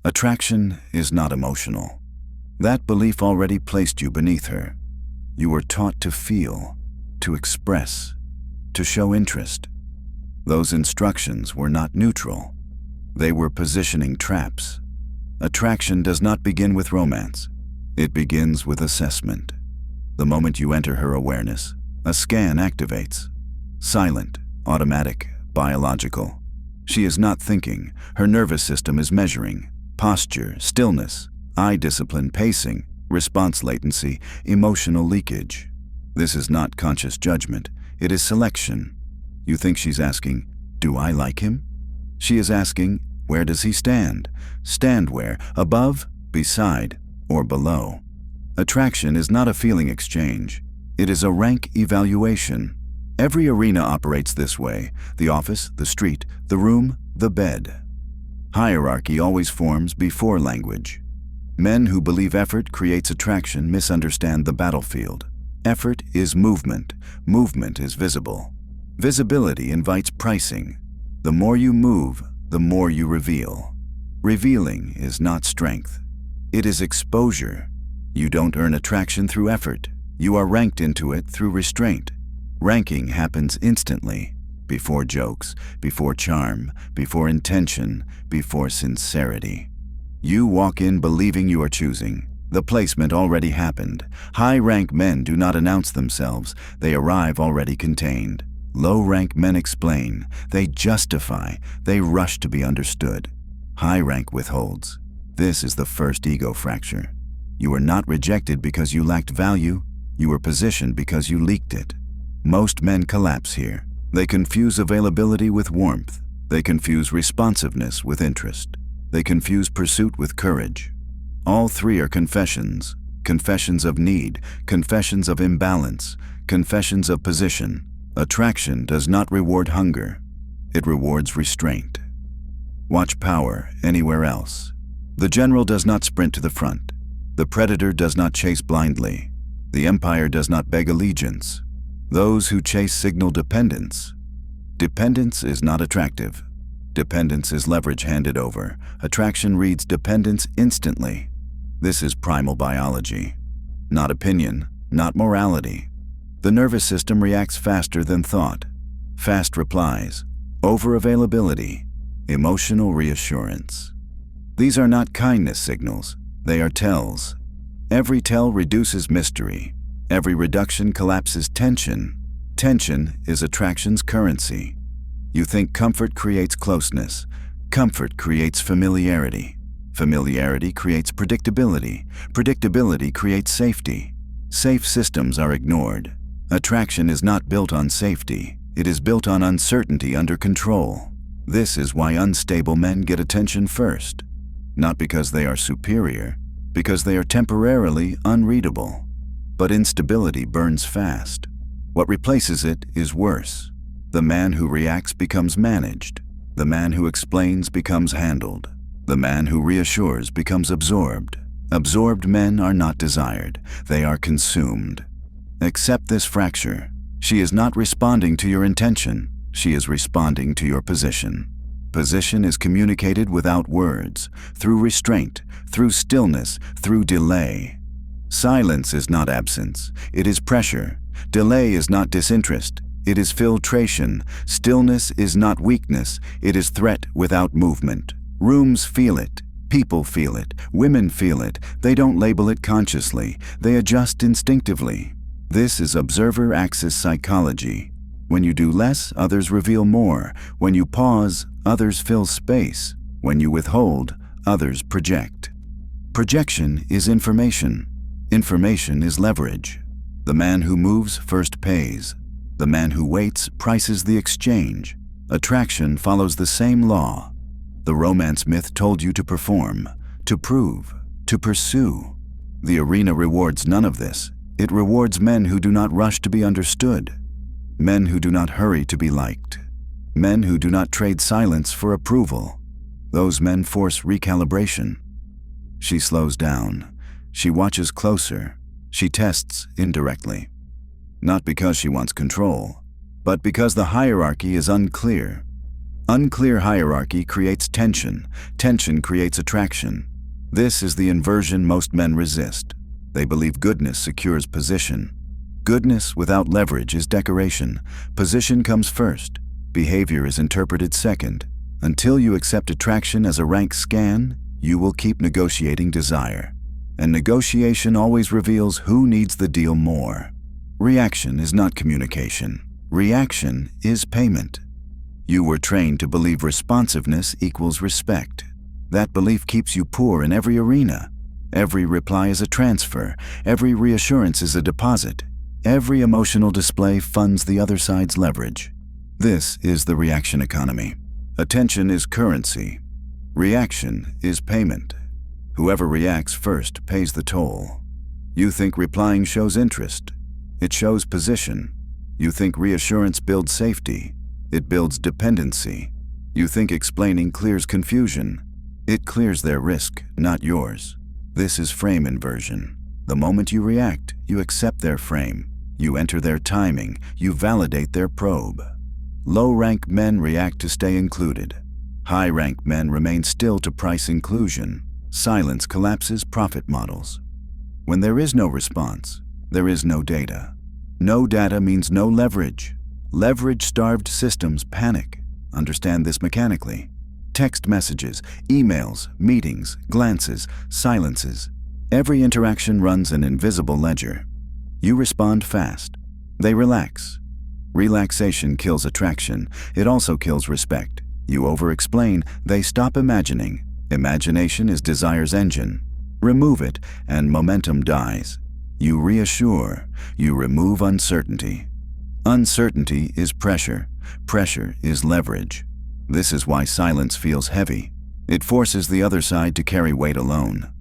Attraction is not emotional. That belief already placed you beneath her. You were taught to feel, to express, to show interest. Those instructions were not neutral. They were positioning traps. Attraction does not begin with romance. It begins with assessment. The moment you enter her awareness, a scan activates. Silent, automatic, biological. She is not thinking. Her nervous system is measuring. Posture, stillness, eye discipline, pacing, response latency, emotional leakage. This is not conscious judgment. It is selection. You think she's asking, "Do I like him?" She is asking, "Where does he stand?" Stand where? Above, beside, or below. Attraction is not a feeling exchange. It is a rank evaluation. Every arena operates this way: the office, the street, the room, the bed. Hierarchy always forms before language. Men who believe effort creates attraction misunderstand the battlefield. Effort is movement. Movement is visible. Visibility invites pricing. The more you move, the more you reveal. Revealing is not strength. It is exposure. You don't earn attraction through effort. You are ranked into it through restraint. Ranking happens instantly, before jokes, before charm, before intention, before sincerity. You walk in believing you are choosing. The placement already happened. High-rank men do not announce themselves. They arrive already contained. Low-rank men explain. They justify. They rush to be understood. High-rank withholds. This is the first ego fracture. You were not rejected because you lacked value. You were positioned because you leaked it. Most men collapse here. They confuse availability with warmth. They confuse responsiveness with interest. They confuse pursuit with courage. All three are confessions. Confessions of need, confessions of imbalance, confessions of position. Attraction does not reward hunger. It rewards restraint. Watch power anywhere else. The general does not sprint to the front. The predator does not chase blindly. The empire does not beg allegiance. Those who chase signal dependence. Dependence is not attractive. Dependence is leverage handed over. Attraction reads dependence instantly. This is primal biology. Not opinion, not morality. The nervous system reacts faster than thought. Fast replies. Over-availability. Emotional reassurance. These are not kindness signals. They are tells. Every tell reduces mystery. Every reduction collapses tension. Tension is attraction's currency. You think comfort creates closeness. Comfort creates familiarity. Familiarity creates predictability. Predictability creates safety. Safe systems are ignored. Attraction is not built on safety. It is built on uncertainty under control. This is why unstable men get attention first. Not because they are superior, because they are temporarily unreadable. But instability burns fast. What replaces it is worse. The man who reacts becomes managed. The man who explains becomes handled. The man who reassures becomes absorbed. Absorbed men are not desired. They are consumed. Accept this fracture. She is not responding to your intention. She is responding to your position. Position is communicated without words, through restraint, through stillness, through delay. Silence is not absence. It is pressure. Delay is not disinterest. It is filtration. Stillness is not weakness. It is threat without movement. Rooms feel it. People feel it. Women feel it. They don't label it consciously. They adjust instinctively. This is observer axis psychology. When you do less, others reveal more. When you pause, others fill space. When you withhold, others project. Projection is information. Information is leverage. The man who moves first pays. The man who waits prices the exchange. Attraction follows the same law. The romance myth told you to perform, to prove, to pursue. The arena rewards none of this. It rewards men who do not rush to be understood. Men who do not hurry to be liked. Men who do not trade silence for approval. Those men force recalibration. She slows down. She watches closer. She tests indirectly. Not because she wants control, but because the hierarchy is unclear. Unclear hierarchy creates tension. Tension creates attraction. This is the inversion most men resist. They believe goodness secures position. Goodness without leverage is decoration. Position comes first. Behavior is interpreted second. Until you accept attraction as a rank scan, you will keep negotiating desire. And negotiation always reveals who needs the deal more. Reaction is not communication. Reaction is payment. You were trained to believe responsiveness equals respect. That belief keeps you poor in every arena. Every reply is a transfer. Every reassurance is a deposit. Every emotional display funds the other side's leverage. This is the reaction economy. Attention is currency. Reaction is payment. Whoever reacts first pays the toll. You think replying shows interest. It shows position. You think reassurance builds safety. It builds dependency. You think explaining clears confusion. It clears their risk, not yours. This is frame inversion. The moment you react, you accept their frame. You enter their timing. You validate their probe. Low-rank men react to stay included. High-rank men remain still to price inclusion. Silence collapses profit models. When there is no response, there is no data. No data means no leverage. Leverage-starved systems panic. Understand this mechanically. Text messages, emails, meetings, glances, silences. Every interaction runs an invisible ledger. You respond fast. They relax. Relaxation kills attraction. It also kills respect. You over-explain. They stop imagining. Imagination is desire's engine. Remove it, and momentum dies. You reassure. You remove uncertainty. Uncertainty is pressure. Pressure is leverage. This is why silence feels heavy. It forces the other side to carry weight alone.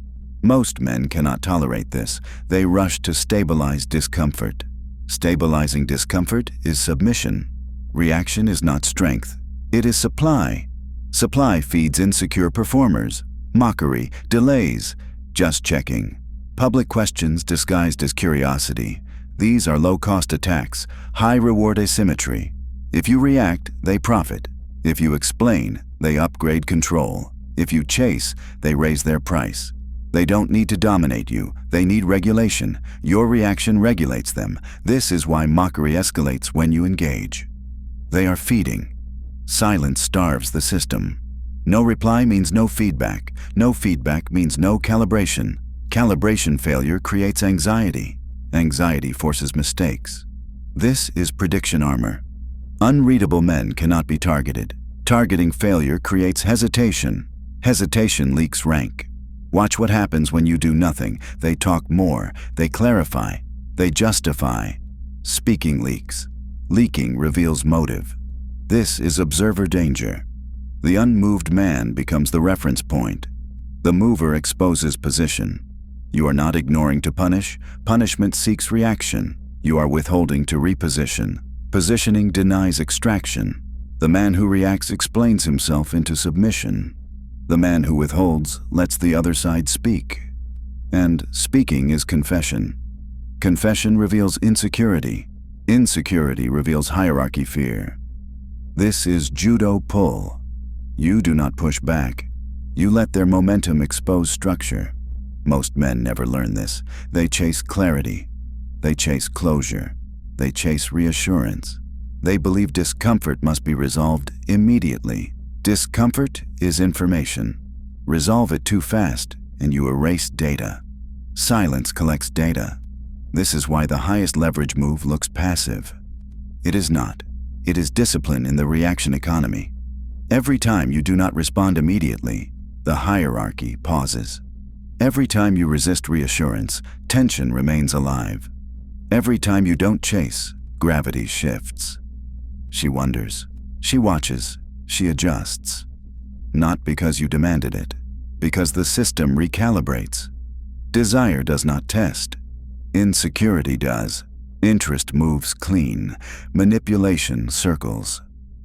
Most men cannot tolerate this. They rush to stabilize discomfort. Stabilizing discomfort is submission. Reaction is not strength. It is supply. Supply feeds insecure performers. Mockery, delays, just checking. Public questions disguised as curiosity. These are low-cost attacks, high-reward asymmetry. If you react, they profit. If you explain, they upgrade control. If you chase, they raise their price. They don't need to dominate you. They need regulation. Your reaction regulates them. This is why mockery escalates when you engage. They are feeding. Silence starves the system. No reply means no feedback. No feedback means no calibration. Calibration failure creates anxiety. Anxiety forces mistakes. This is prediction armor. Unreadable men cannot be targeted. Targeting failure creates hesitation. Hesitation leaks rank. Watch what happens when you do nothing. They talk more. They clarify. They justify. Speaking leaks. Leaking reveals motive. This is observer danger. The unmoved man becomes the reference point. The mover exposes position. You are not ignoring to punish. Punishment seeks reaction. You are withholding to reposition. Positioning denies extraction. The man who reacts explains himself into submission. The man who withholds lets the other side speak. And speaking is confession. Confession reveals insecurity. Insecurity reveals hierarchy fear. This is judo pull. You do not push back. You let their momentum expose structure. Most men never learn this. They chase clarity. They chase closure. They chase reassurance. They believe discomfort must be resolved immediately. Discomfort is information. Resolve it too fast, and you erase data. Silence collects data. This is why the highest leverage move looks passive. It is not. It is discipline in the reaction economy. Every time you do not respond immediately, the hierarchy pauses. Every time you resist reassurance, tension remains alive. Every time you don't chase, gravity shifts. She wonders. She watches. She adjusts. Not because you demanded it, because the system recalibrates. Desire does not test. Insecurity does. Interest moves clean. Manipulation circles.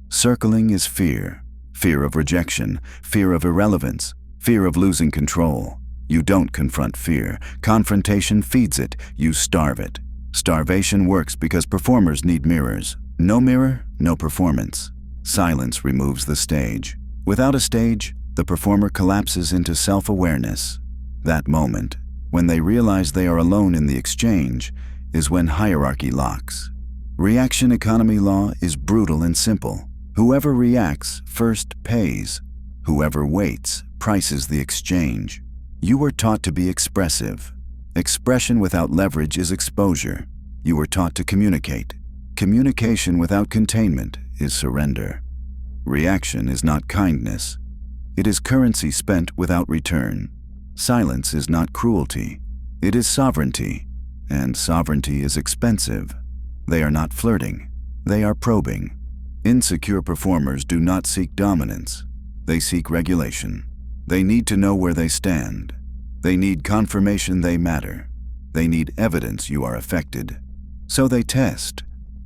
Circling is fear. Fear of rejection, fear of irrelevance, fear of losing control. You don't confront fear. Confrontation feeds it. You starve it. Starvation works because performers need mirrors. No mirror, no performance. Silence removes the stage. Without a stage, the performer collapses into self-awareness. That moment, when they realize they are alone in the exchange, is when hierarchy locks. Reaction economy law is brutal and simple. Whoever reacts first pays. Whoever waits prices the exchange. You were taught to be expressive. Expression without leverage is exposure. You were taught to communicate. Communication without containment is surrender. Reaction is not kindness. It is currency spent without return. Silence is not cruelty. It is sovereignty. And sovereignty is expensive. They are not flirting. They are probing. Insecure performers do not seek dominance. They seek regulation. They need to know where they stand. They need confirmation they matter. They need evidence you are affected. So they test.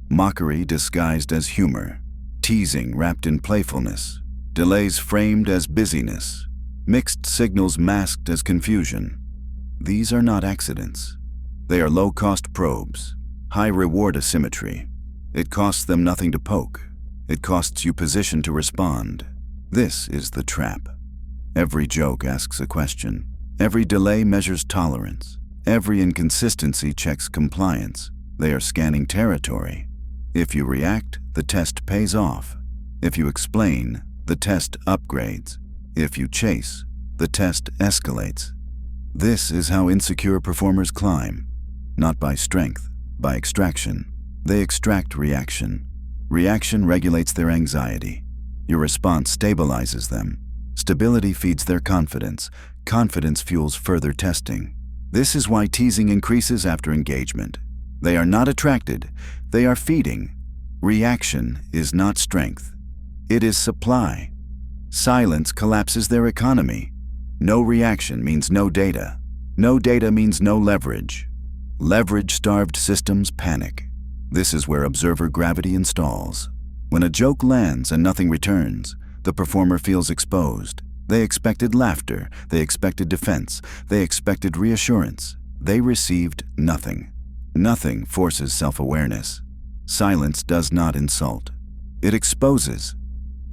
Mockery disguised as humor. Teasing wrapped in playfulness. Delays framed as busyness. Mixed signals masked as confusion. These are not accidents. They are low-cost probes. High-reward asymmetry. It costs them nothing to poke. It costs you position to respond. This is the trap. Every joke asks a question. Every delay measures tolerance. Every inconsistency checks compliance. They are scanning territory. If you react, the test pays off. If you explain, the test upgrades. If you chase, the test escalates. This is how insecure performers climb. Not by strength, by extraction. They extract reaction. Reaction regulates their anxiety. Your response stabilizes them. Stability feeds their confidence. Confidence fuels further testing. This is why teasing increases after engagement. They are not attracted. They are feeding. Reaction is not strength. It is supply. Silence collapses their economy. No reaction means no data. No data means no leverage. Leverage-starved systems panic. This is where observer gravity installs. When a joke lands and nothing returns, the performer feels exposed. They expected laughter. They expected defense. They expected reassurance. They received nothing. Nothing forces self-awareness. Silence does not insult. It exposes.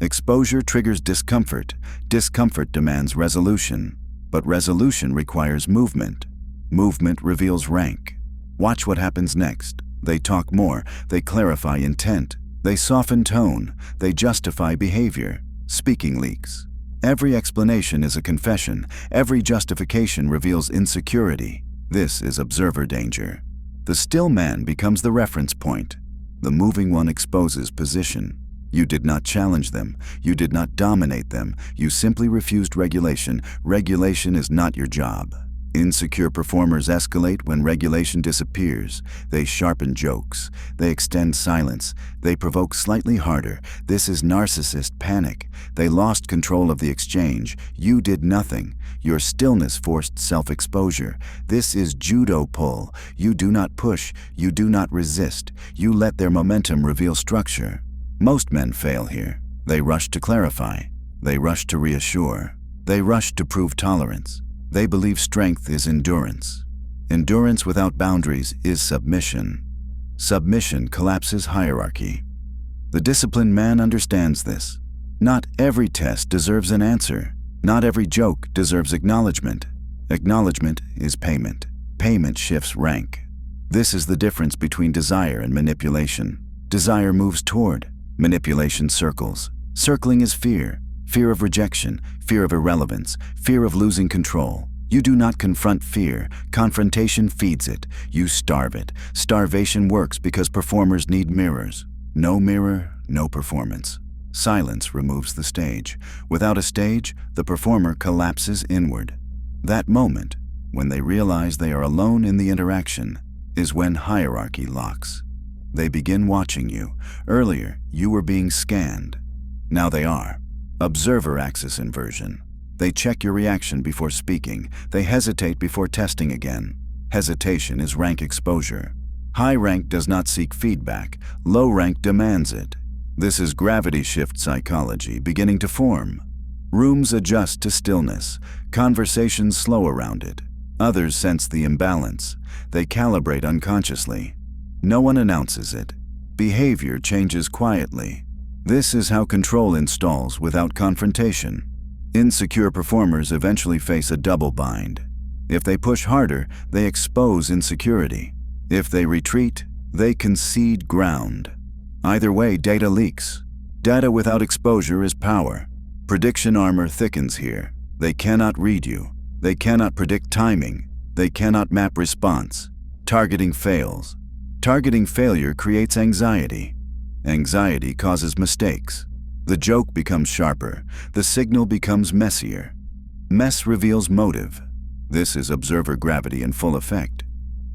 Exposure triggers discomfort. Discomfort demands resolution. But resolution requires movement. Movement reveals rank. Watch what happens next. They talk more. They clarify intent. They soften tone. They justify behavior. Speaking leaks. Every explanation is a confession. Every justification reveals insecurity. This is observer danger. The still man becomes the reference point. The moving one exposes position. You did not challenge them. You did not dominate them. You simply refused regulation. Regulation is not your job. Insecure performers escalate when regulation disappears. They sharpen jokes. They extend silence. They provoke slightly harder. This is narcissist panic. They lost control of the exchange. You did nothing. Your stillness forced self-exposure. This is judo pull. You do not push. You do not resist. You let their momentum reveal structure. Most men fail here. They rush to clarify. They rush to reassure. They rush to prove tolerance. They believe strength is endurance. Endurance without boundaries is submission. Submission collapses hierarchy. The disciplined man understands this. Not every test deserves an answer. Not every joke deserves acknowledgement. Acknowledgement is payment. Payment shifts rank. This is the difference between desire and manipulation. Desire moves toward. Manipulation circles. Circling is fear. Fear of rejection, fear of irrelevance, fear of losing control. You do not confront fear. Confrontation feeds it. You starve it. Starvation works because performers need mirrors. No mirror, no performance. Silence removes the stage. Without a stage, the performer collapses inward. That moment, when they realize they are alone in the interaction, is when hierarchy locks. They begin watching you. Earlier, you were being scanned. Now they are. Observer axis inversion. They check your reaction before speaking. They hesitate before testing again. Hesitation is rank exposure. High rank does not seek feedback. Low rank demands it. This is gravity shift psychology beginning to form. Rooms adjust to stillness. Conversations slow around it. Others sense the imbalance. They calibrate unconsciously. No one announces it. Behavior changes quietly. This is how control installs without confrontation. Insecure performers eventually face a double bind. If they push harder, they expose insecurity. If they retreat, they concede ground. Either way, data leaks. Data without exposure is power. Prediction armor thickens here. They cannot read you. They cannot predict timing. They cannot map response. Targeting fails. Targeting failure creates anxiety. Anxiety causes mistakes. The joke becomes sharper. The signal becomes messier. Mess reveals motive. This is observer gravity in full effect.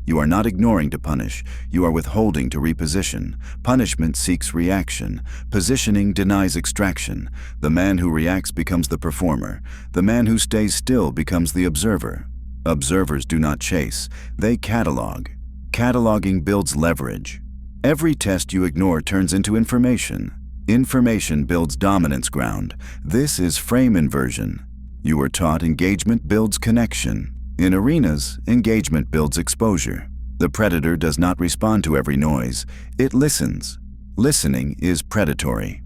You are not ignoring to punish. You are withholding to reposition. Punishment seeks reaction. Positioning denies extraction. The man who reacts becomes the performer. The man who stays still becomes the observer. Observers do not chase. They catalog. Cataloging builds leverage. Every test you ignore turns into information. Information builds dominance ground. This is frame inversion. You were taught engagement builds connection. In arenas, engagement builds exposure. The predator does not respond to every noise. It listens. Listening is predatory.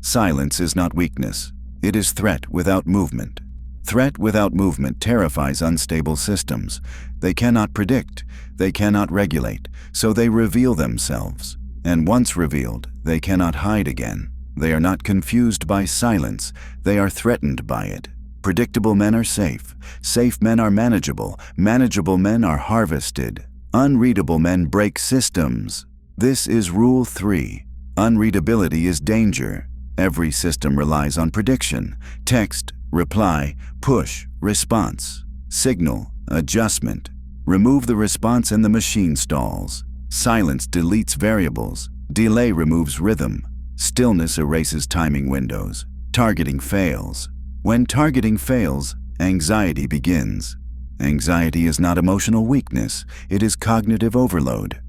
Silence is not weakness. It is threat without movement. Threat without movement terrifies unstable systems. They cannot predict. They cannot regulate. So they reveal themselves. And once revealed, they cannot hide again. They are not confused by silence. They are threatened by it. Predictable men are safe. Safe men are manageable. Manageable men are harvested. Unreadable men break systems. This is Rule 3. Unreadability is danger. Every system relies on prediction. Text, reply, push, response. Signal, adjustment. Remove the response and the machine stalls. Silence deletes variables. Delay removes rhythm. Stillness erases timing windows. Targeting fails. When targeting fails, anxiety begins. Anxiety is not emotional weakness. It is cognitive overload.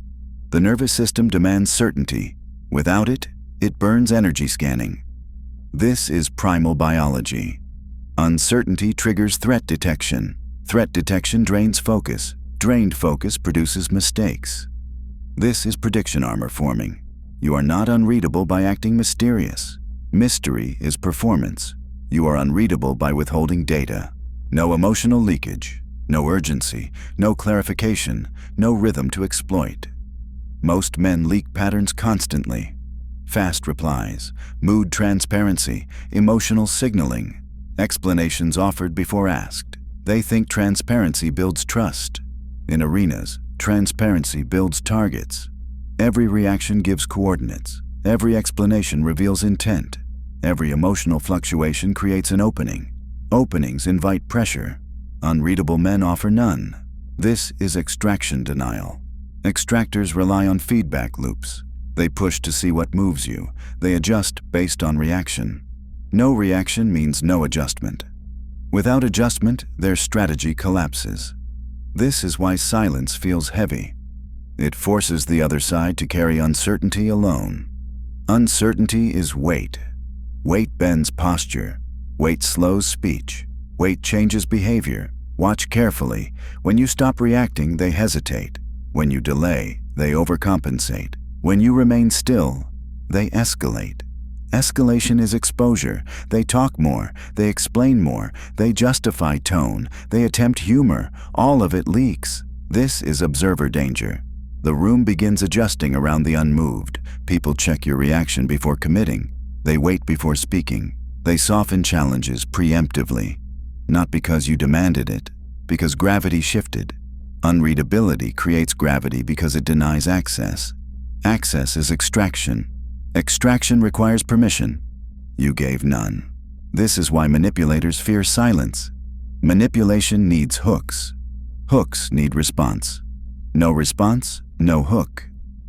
The nervous system demands certainty. Without it, it burns energy scanning. This is primal biology. Uncertainty triggers threat detection. Threat detection drains focus. Drained focus produces mistakes. This is prediction armor forming. You are not unreadable by acting mysterious. Mystery is performance. You are unreadable by withholding data. No emotional leakage, no urgency, no clarification, no rhythm to exploit. Most men leak patterns constantly. Fast replies, mood transparency, emotional signaling, explanations offered before asked. They think transparency builds trust. In arenas, transparency builds targets. Every reaction gives coordinates. Every explanation reveals intent. Every emotional fluctuation creates an opening. Openings invite pressure. Unreadable men offer none. This is extraction denial. Extractors rely on feedback loops. They push to see what moves you. They adjust based on reaction. No reaction means no adjustment. Without adjustment, their strategy collapses. This is why silence feels heavy. It forces the other side to carry uncertainty alone. Uncertainty is weight. Weight bends posture. Weight slows speech. Weight changes behavior. Watch carefully. When you stop reacting, they hesitate. When you delay, they overcompensate. When you remain still, they escalate. Escalation is exposure. They talk more. They explain more. They justify tone. They attempt humor. All of it leaks. This is observer danger. The room begins adjusting around the unmoved. People check your reaction before committing. They wait before speaking. They soften challenges preemptively. Not because you demanded it, because gravity shifted. Unreadability creates gravity because it denies access. Access is extraction. Extraction requires permission. You gave none. This is why manipulators fear silence. Manipulation needs hooks. Hooks need response. No response, no hook.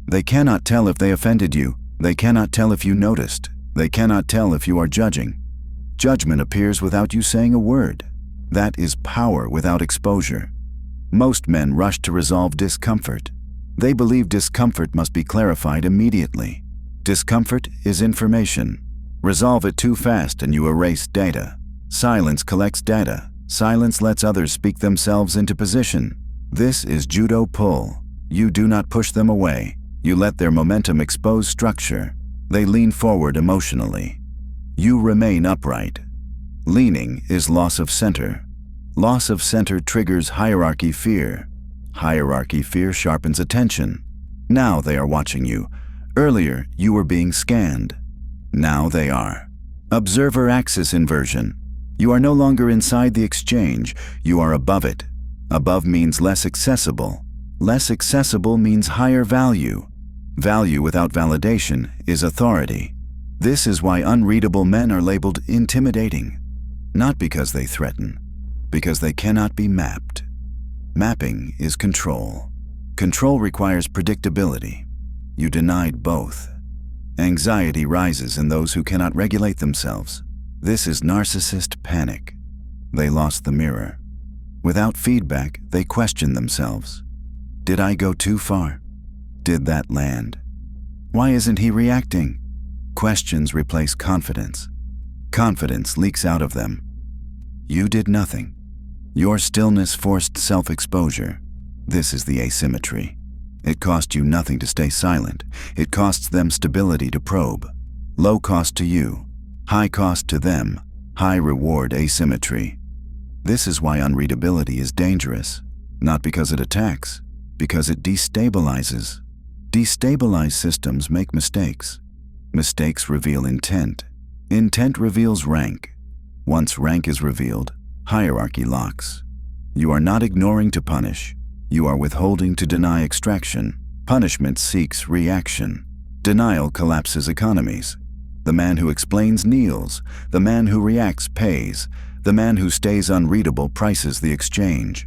They cannot tell if they offended you. They cannot tell if you noticed. They cannot tell if you are judging. Judgment appears without you saying a word. That is power without exposure. Most men rush to resolve discomfort. They believe discomfort must be clarified immediately. Discomfort is information. Resolve it too fast and you erase data. Silence collects data. Silence lets others speak themselves into position. This is judo pull. You do not push them away. You let their momentum expose structure. They lean forward emotionally. You remain upright. Leaning is loss of center. Loss of center triggers hierarchy fear. Hierarchy fear sharpens attention. Now they are watching you. Earlier, you were being scanned. Now they are. Observer axis inversion. You are no longer inside the exchange, you are above it. Above means less accessible. Less accessible means higher value. Value without validation is authority. This is why unreadable men are labeled intimidating. Not because they threaten, because they cannot be mapped. Mapping is control. Control requires predictability. You denied both. Anxiety rises in those who cannot regulate themselves. This is narcissist panic. They lost the mirror. Without feedback, they question themselves. Did I go too far? Did that land? Why isn't he reacting? Questions replace confidence. Confidence leaks out of them. You did nothing. Your stillness forced self-exposure. This is the asymmetry. It cost you nothing to stay silent. It costs them stability to probe. Low cost to you, high cost to them, high reward asymmetry. This is why unreadability is dangerous. Not because it attacks, because it destabilizes. Destabilized systems make mistakes. Mistakes reveal intent. Intent reveals rank. Once rank is revealed, hierarchy locks. You are not ignoring to punish. You are withholding to deny extraction. Punishment seeks reaction. Denial collapses economies. The man who explains kneels. The man who reacts pays. The man who stays unreadable prices the exchange.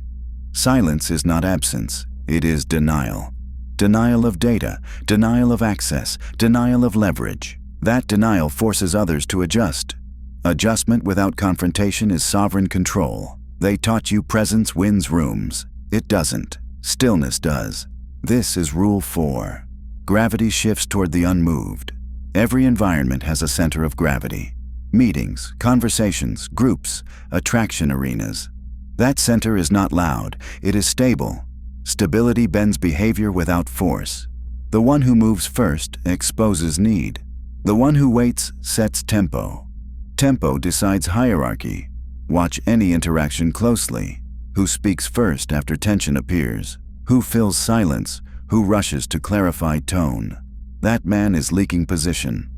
Silence is not absence. It is denial. Denial of data, denial of access, denial of leverage. That denial forces others to adjust. Adjustment without confrontation is sovereign control. They taught you presence wins rooms. It doesn't. Stillness does. This is Rule 4. Gravity shifts toward the unmoved. Every environment has a center of gravity. Meetings, conversations, groups, attraction arenas. That center is not loud. It is stable. Stability bends behavior without force. The one who moves first exposes need. The one who waits sets tempo. Tempo decides hierarchy. Watch any interaction closely. Who speaks first after tension appears? Who fills silence? Who rushes to clarify tone? That man is leaking position.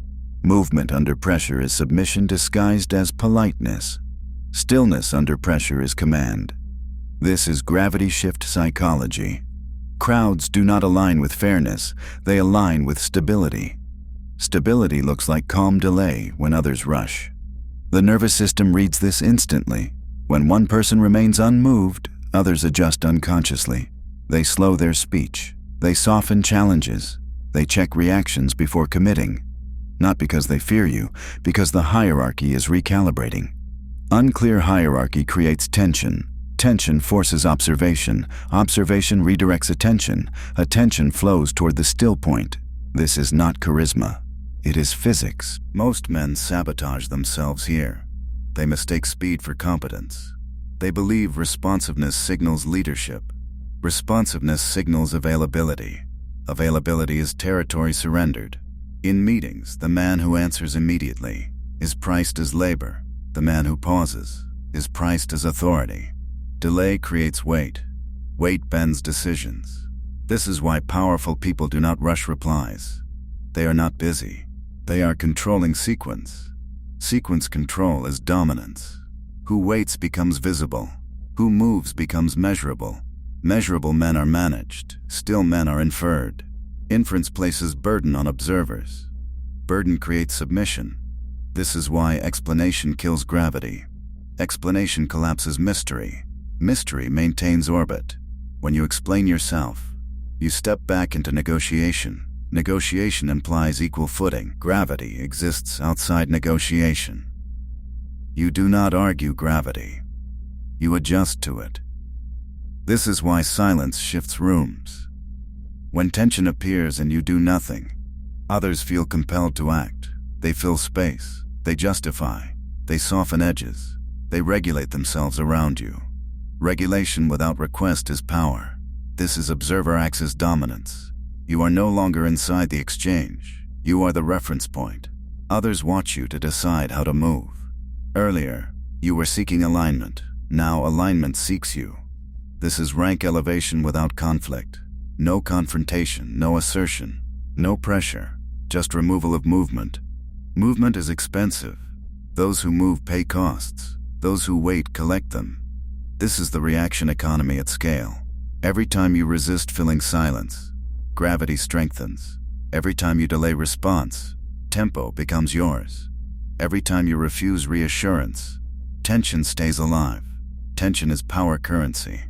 Movement under pressure is submission disguised as politeness. Stillness under pressure is command. This is gravity shift psychology. Crowds do not align with fairness, they align with stability. Stability looks like calm delay when others rush. The nervous system reads this instantly. When one person remains unmoved, others adjust unconsciously. They slow their speech. They soften challenges. They check reactions before committing. Not because they fear you, because the hierarchy is recalibrating. Unclear hierarchy creates tension. Tension forces observation. Observation redirects attention. Attention flows toward the still point. This is not charisma. It is physics. Most men sabotage themselves here. They mistake speed for competence. They believe responsiveness signals leadership. Responsiveness signals availability. Availability is territory surrendered. In meetings, the man who answers immediately is priced as labor. The man who pauses is priced as authority. Delay creates weight. Weight bends decisions. This is why powerful people do not rush replies. They are not busy. They are controlling sequence. Sequence control is dominance. Who waits becomes visible. Who moves becomes measurable. Measurable men are managed. Still men are inferred. Inference places burden on observers. Burden creates submission. This is why explanation kills gravity. Explanation collapses mystery. Mystery maintains orbit. When you explain yourself, you step back into negotiation. Negotiation implies equal footing. Gravity exists outside negotiation. You do not argue gravity. You adjust to it. This is why silence shifts rooms. When tension appears and you do nothing, others feel compelled to act. They fill space. They justify. They soften edges. They regulate themselves around you. Regulation without request is power. This is observer axis dominance. You are no longer inside the exchange. You are the reference point. Others watch you to decide how to move. Earlier, you were seeking alignment. Now alignment seeks you. This is rank elevation without conflict. No confrontation, no assertion, no pressure, just removal of movement. Movement is expensive. Those who move pay costs. Those who wait collect them. This is the reaction economy at scale. Every time you resist filling silence, gravity strengthens. Every time you delay response, tempo becomes yours. Every time you refuse reassurance, tension stays alive. Tension is power currency.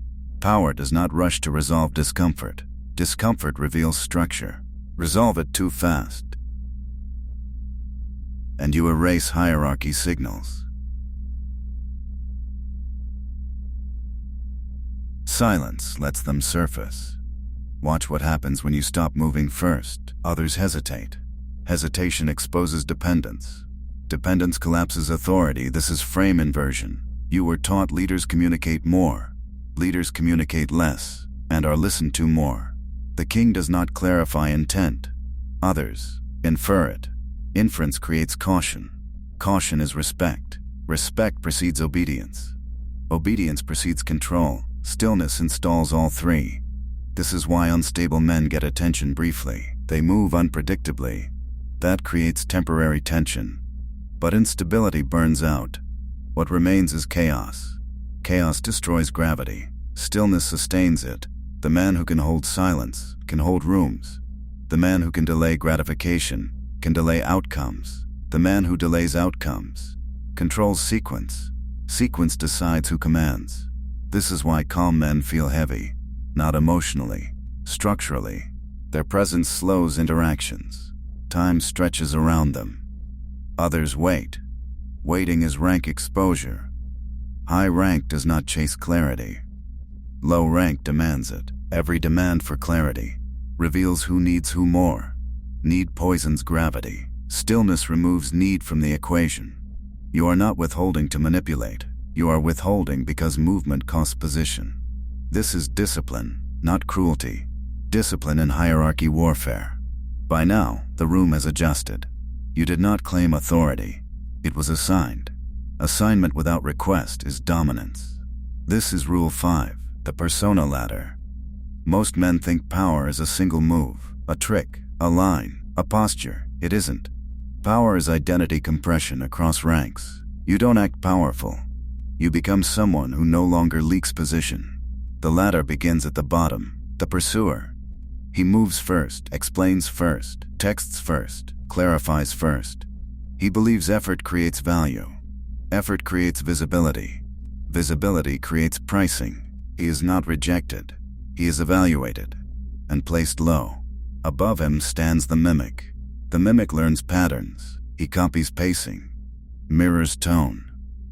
Power does not rush to resolve discomfort. Discomfort reveals structure. Resolve it too fast, and you erase hierarchy signals. Silence lets them surface. Watch what happens when you stop moving first. Others hesitate. Hesitation exposes dependence. Dependence collapses authority. This is frame inversion. You were taught leaders communicate more. Leaders communicate less, and are listened to more. The king does not clarify intent. Others infer it. Inference creates caution. Caution is respect. Respect precedes obedience. Obedience precedes control. Stillness installs all three. This is why unstable men get attention briefly. They move unpredictably. That creates temporary tension. But instability burns out. What remains is chaos. Chaos destroys gravity. Stillness sustains it. The man who can hold silence can hold rooms. The man who can delay gratification can delay outcomes. The man who delays outcomes controls sequence. Sequence decides who commands. This is why calm men feel heavy, not emotionally, structurally. Their presence slows interactions. Time stretches around them. Others wait. Waiting is rank exposure. High rank does not chase clarity. Low rank demands it. Every demand for clarity reveals who needs who more. Need poisons gravity. Stillness removes need from the equation. You are not withholding to manipulate. You are withholding because movement costs position. This is discipline, not cruelty. Discipline in hierarchy warfare. By now, the room has adjusted. You did not claim authority. It was assigned. Assignment without request is dominance. This is Rule 5, the persona ladder. Most men think power is a single move, a trick, a line, a posture. It isn't. Power is identity compression across ranks. You don't act powerful. You become someone who no longer leaks position. The ladder begins at the bottom, the pursuer. He moves first, explains first, texts first, clarifies first. He believes effort creates value. Effort creates visibility. Visibility creates pricing. He is not rejected. He is evaluated and placed low. Above him stands the mimic. The mimic learns patterns. He copies pacing, mirrors tone,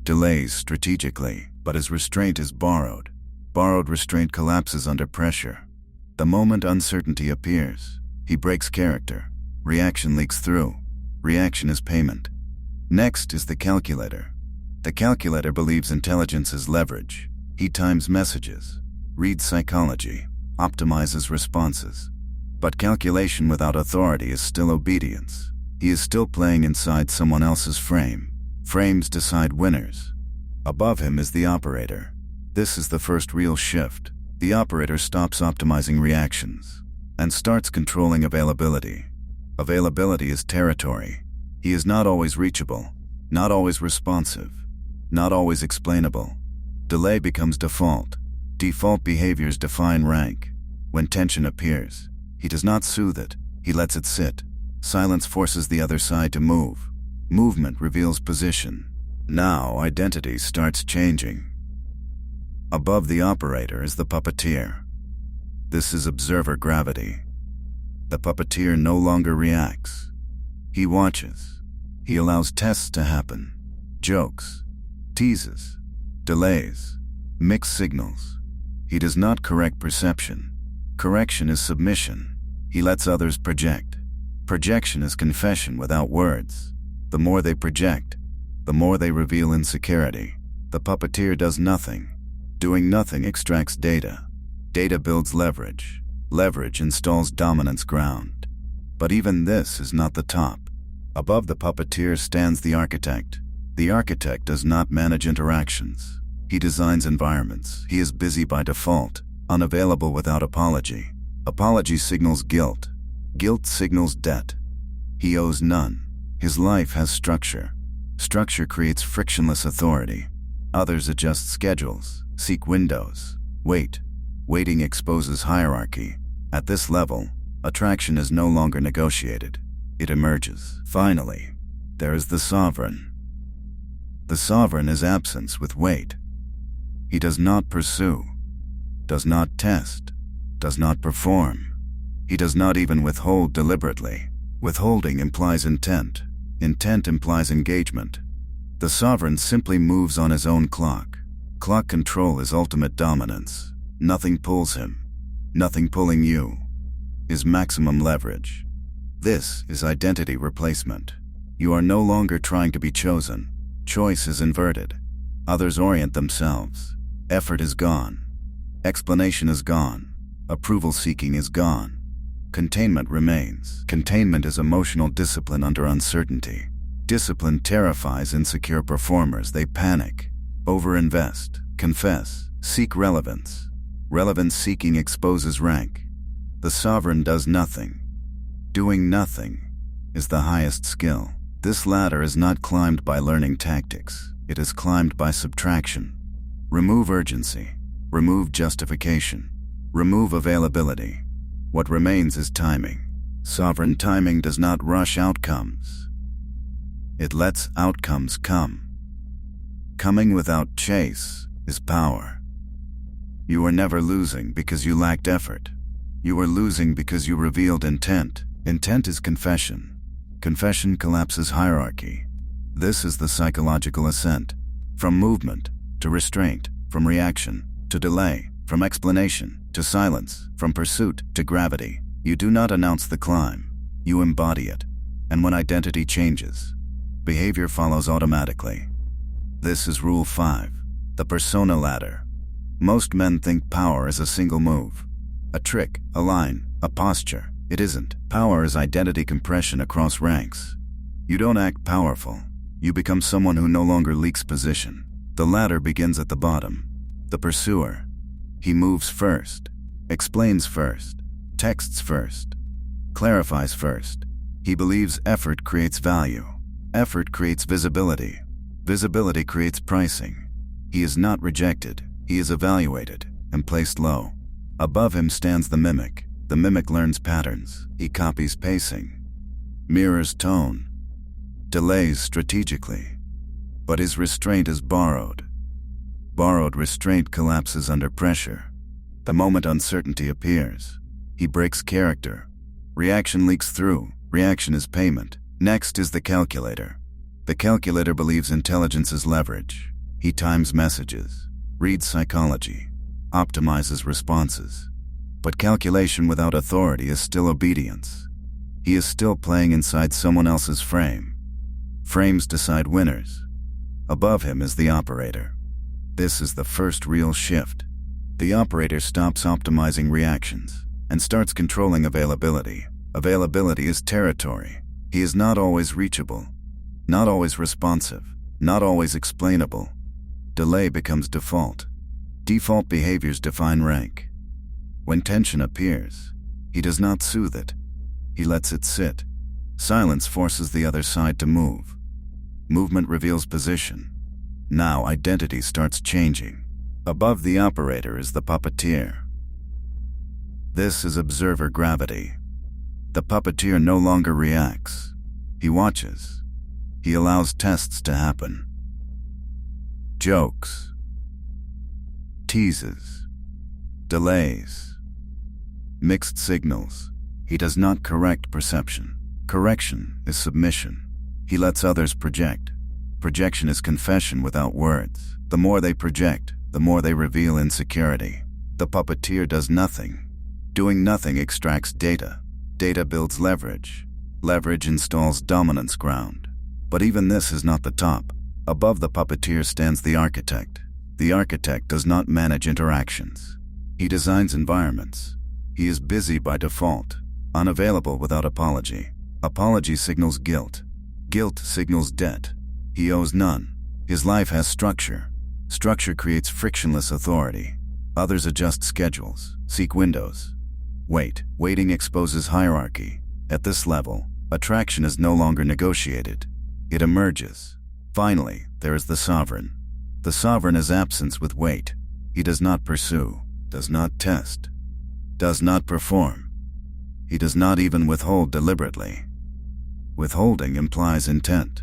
delays strategically, but his restraint is borrowed. Borrowed restraint collapses under pressure. The moment uncertainty appears, he breaks character. Reaction leaks through. Reaction is payment. Next is the calculator. The calculator believes intelligence is leverage. He times messages, reads psychology, optimizes responses. But calculation without authority is still obedience. He is still playing inside someone else's frame. Frames decide winners. Above him is the operator. This is the first real shift. The operator stops optimizing reactions and starts controlling availability. Availability is territory. He is not always reachable, not always responsive, not always explainable. Delay becomes default. Default behaviors define rank. When tension appears, he does not soothe it, he lets it sit. Silence forces the other side to move. Movement reveals position. Now identity starts changing. Above the operator is the puppeteer. This is observer gravity. The puppeteer no longer reacts. He watches. He allows tests to happen. Jokes, teases, delays, mixed signals. He does not correct perception. Correction is submission. He lets others project. Projection is confession without words. The more they project, the more they reveal insecurity. The puppeteer does nothing. Doing nothing extracts data. Data builds leverage. Leverage installs dominance ground. But even this is not the top. Above the puppeteer stands the architect. The architect does not manage interactions. He designs environments. He is busy by default, unavailable without apology. Apology signals guilt. Guilt signals debt. He owes none. His life has structure. Structure creates frictionless authority. Others adjust schedules, seek windows, wait. Waiting exposes hierarchy. At this level, attraction is no longer negotiated. It emerges. Finally, there is the sovereign. The sovereign is absence with weight. He does not pursue, does not test, does not perform. He does not even withhold deliberately. Withholding implies intent. Intent implies engagement. The sovereign simply moves on his own clock. Clock control is ultimate dominance. Nothing pulls him. Nothing pulling you. Is maximum leverage. This is identity replacement. You are no longer trying to be chosen. Choice is inverted. Others orient themselves. Effort is gone. Explanation is gone. Approval seeking is gone. Containment remains. Containment is emotional discipline under uncertainty. Discipline terrifies insecure performers. They panic, overinvest, confess, seek relevance. Relevance seeking exposes rank. The sovereign does nothing. Doing nothing is the highest skill. This ladder is not climbed by learning tactics. It is climbed by subtraction. Remove urgency. Remove justification. Remove availability. What remains is timing. Sovereign timing does not rush outcomes. It lets outcomes come. Coming without chase is power. You were never losing because you lacked effort. You were losing because you revealed intent. Intent is confession. Confession collapses hierarchy. This is the psychological ascent. From movement to restraint, from reaction to delay, from explanation to silence, from pursuit to gravity. You do not announce the climb. You embody it. And when identity changes, behavior follows automatically. This is Rule 5, the persona ladder. Most men think power is a single move. A trick, a line, a posture. It isn't. Power is identity compression across ranks. You don't act powerful. You become someone who no longer leaks position. The ladder begins at the bottom. The pursuer. He moves first, explains first, texts first, clarifies first. He believes effort creates value. Effort creates visibility. Visibility creates pricing. He is not rejected. He is evaluated and placed low. Above him stands the mimic. The mimic learns patterns. He copies pacing, mirrors tone, delays strategically. But his restraint is borrowed. Borrowed restraint collapses under pressure. The moment uncertainty appears, he breaks character. Reaction leaks through. Reaction is payment. Next is the calculator. The calculator believes intelligence is leverage. He times messages, reads psychology, optimizes responses. But calculation without authority is still obedience. He is still playing inside someone else's frame. Frames decide winners. Above him is the operator. This is the first real shift. The operator stops optimizing reactions and starts controlling availability. Availability is territory. He is not always reachable, not always responsive, not always explainable. Delay becomes default. Default behaviors define rank. When tension appears, he does not soothe it. He lets it sit. Silence forces the other side to move. Movement reveals position. Now identity starts changing. Above the operator is the puppeteer. This is observer gravity. The puppeteer no longer reacts. He watches. He allows tests to happen. Jokes. Teases. Delays. Mixed signals. He does not correct perception. Correction is submission. He lets others project. Projection is confession without words. The more they project, the more they reveal insecurity. The puppeteer does nothing. Doing nothing extracts data. Data builds leverage. Leverage installs dominance ground. But even this is not the top. Above the puppeteer stands the architect. The architect does not manage interactions. He designs environments. He is busy by default. unavailable without apology. Apology signals guilt. Guilt signals debt. He owes none. His life has structure. Structure creates frictionless authority. Others adjust schedules, seek windows. Waiting exposes hierarchy. At this level, attraction is no longer negotiated. It emerges. Finally, there is the sovereign. The sovereign is absence with weight. He does not pursue, does not test, does not perform. He does not even withhold deliberately. Withholding implies intent.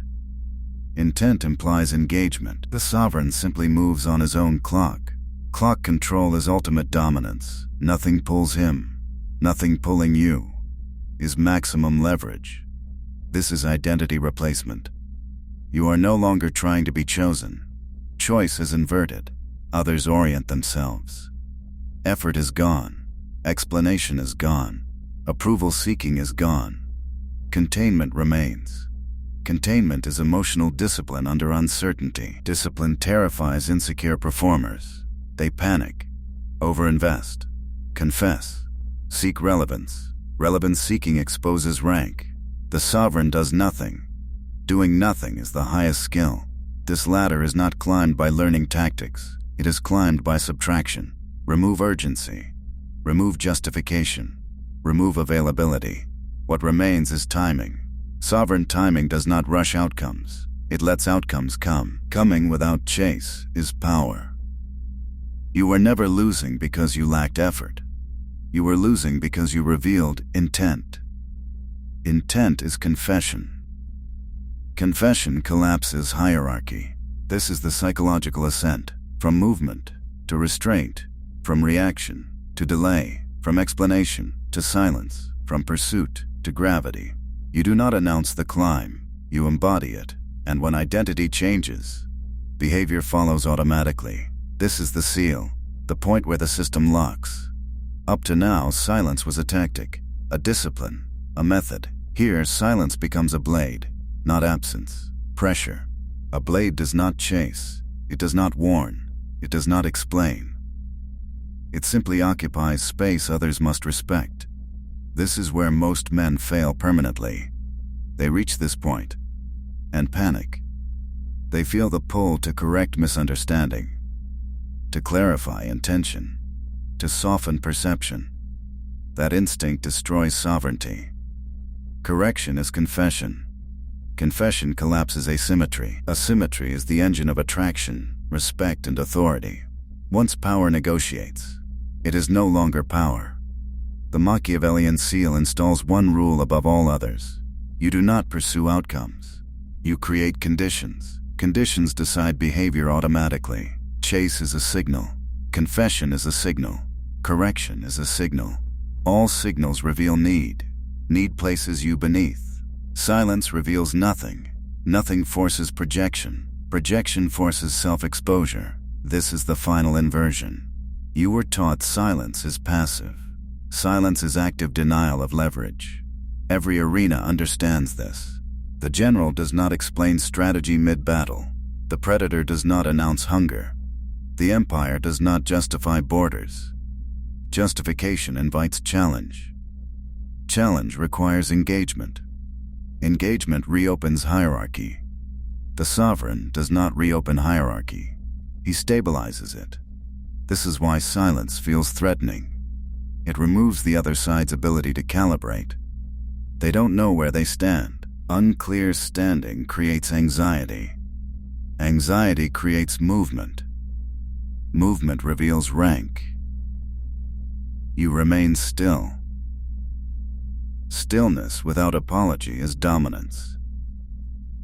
Intent implies engagement. The sovereign simply moves on his own clock. Clock control is ultimate dominance. Nothing pulls him. Nothing pulling you. Is maximum leverage. This is identity replacement. You are no longer trying to be chosen. Choice is inverted. Others orient themselves. Effort is gone. Explanation is gone. Approval seeking is gone. Containment remains. Containment is emotional discipline under uncertainty. Discipline terrifies insecure performers. They panic, overinvest, confess, seek relevance. Relevance seeking exposes rank. The sovereign does nothing. Doing nothing is the highest skill. This ladder is not climbed by learning tactics. It is climbed by subtraction. Remove urgency. Remove justification. Remove availability. What remains is timing. Sovereign timing does not rush outcomes. It lets outcomes come. Coming without chase is power. You were never losing because you lacked effort. You were losing because you revealed intent. Intent is confession. Confession collapses hierarchy. This is the psychological ascent. From movement to restraint, from reaction to delay, from explanation to silence, from pursuit to gravity. You do not announce the climb, you embody it, and when identity changes, behavior follows automatically. This is the seal, the point where the system locks. Up to now, silence was a tactic, a discipline, a method. Here, silence becomes a blade, not absence, pressure. A blade does not chase, it does not warn, it does not explain. It simply occupies space others must respect. This is where most men fail permanently. They reach this point and panic. They feel the pull to correct misunderstanding, to clarify intention, to soften perception. That instinct destroys sovereignty. Correction is confession. Confession collapses asymmetry. Asymmetry is the engine of attraction, respect, and authority. Once power negotiates, it is no longer power. The Machiavellian seal installs one rule above all others. You do not pursue outcomes. You create conditions. Conditions decide behavior automatically. Chase is a signal. Confession is a signal. Correction is a signal. All signals reveal need. Need places you beneath. Silence reveals nothing. Nothing forces projection. Projection forces self-exposure. This is the final inversion. You were taught silence is passive. Silence is active denial of leverage. Every arena understands this. The general does not explain strategy mid-battle. The predator does not announce hunger. The empire does not justify borders. Justification invites challenge. Challenge requires engagement. Engagement reopens hierarchy. The sovereign does not reopen hierarchy. He stabilizes it. This is why silence feels threatening. It removes the other side's ability to calibrate. They don't know where they stand. Unclear standing creates anxiety. Anxiety creates movement. Movement reveals rank. You remain still. Stillness without apology is dominance.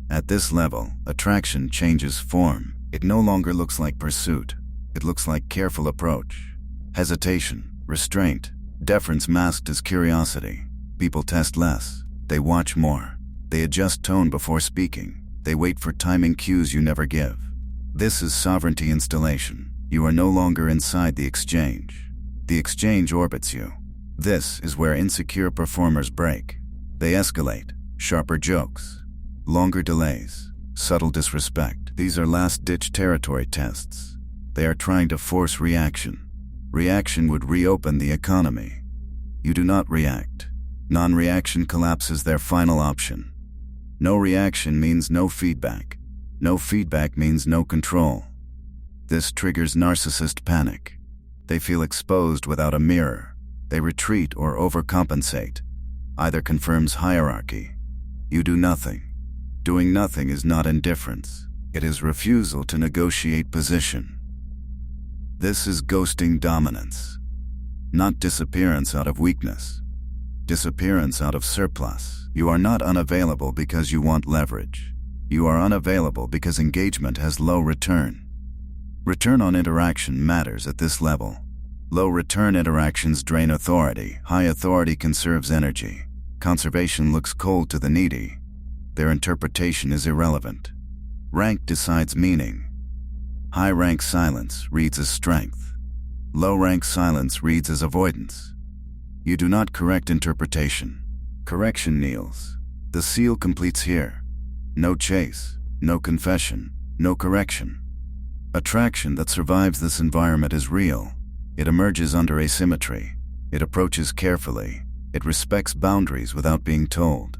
At this level, attraction changes form. It no longer looks like pursuit. It looks like careful approach. Hesitation, restraint, deference masked as curiosity. People test less. They watch more. They adjust tone before speaking. They wait for timing cues you never give. This is sovereignty installation. You are no longer inside the exchange. The exchange orbits you. This is where insecure performers break. They escalate. Sharper jokes. Longer delays. Subtle disrespect. These are last-ditch territory tests. They are trying to force reaction. Reaction would reopen the economy. You do not react. Non-reaction collapses their final option. No reaction means no feedback. No feedback means no control. This triggers narcissist panic. They feel exposed without a mirror. They retreat or overcompensate. Either confirms hierarchy. You do nothing. Doing nothing is not indifference. It is refusal to negotiate position. This is ghosting dominance. Not disappearance out of weakness. Disappearance out of surplus. You are not unavailable because you want leverage. You are unavailable because engagement has low return. Return on interaction matters at this level. Low return interactions drain authority. High authority conserves energy. Conservation looks cold to the needy. Their interpretation is irrelevant. Rank decides meaning. High rank silence reads as strength. Low rank silence reads as avoidance. You do not correct interpretation. Correction kneels. The seal completes here. No chase, no confession, no correction. Attraction that survives this environment is real. It emerges under asymmetry. It approaches carefully. It respects boundaries without being told.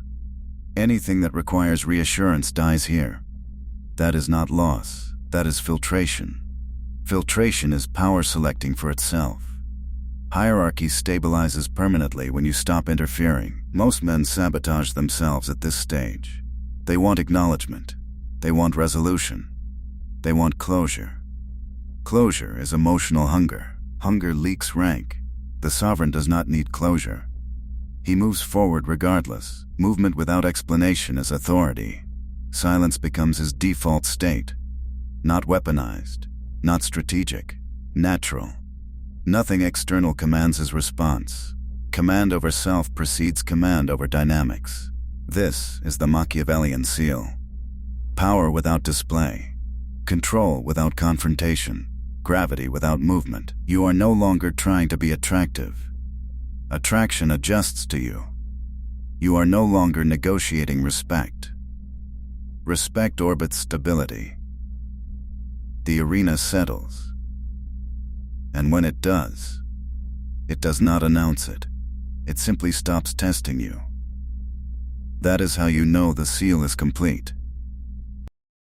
Anything that requires reassurance dies here. That is not loss. That is filtration. Filtration is power selecting for itself. Hierarchy stabilizes permanently when you stop interfering. Most men sabotage themselves at this stage. They want acknowledgement. They want resolution. They want closure. Closure is emotional hunger. Hunger leaks rank. The sovereign does not need closure. He moves forward regardless. Movement without explanation is authority. Silence becomes his default state. Not weaponized. Not strategic. Natural. Nothing external commands his response. Command over self precedes command over dynamics. This is the Machiavellian seal. Power without display. Control without confrontation. Gravity without movement. You are no longer trying to be attractive. Attraction adjusts to you. You are no longer negotiating respect. Respect orbits stability. The arena settles. And when it does not announce it. It simply stops testing you. That is how you know the seal is complete.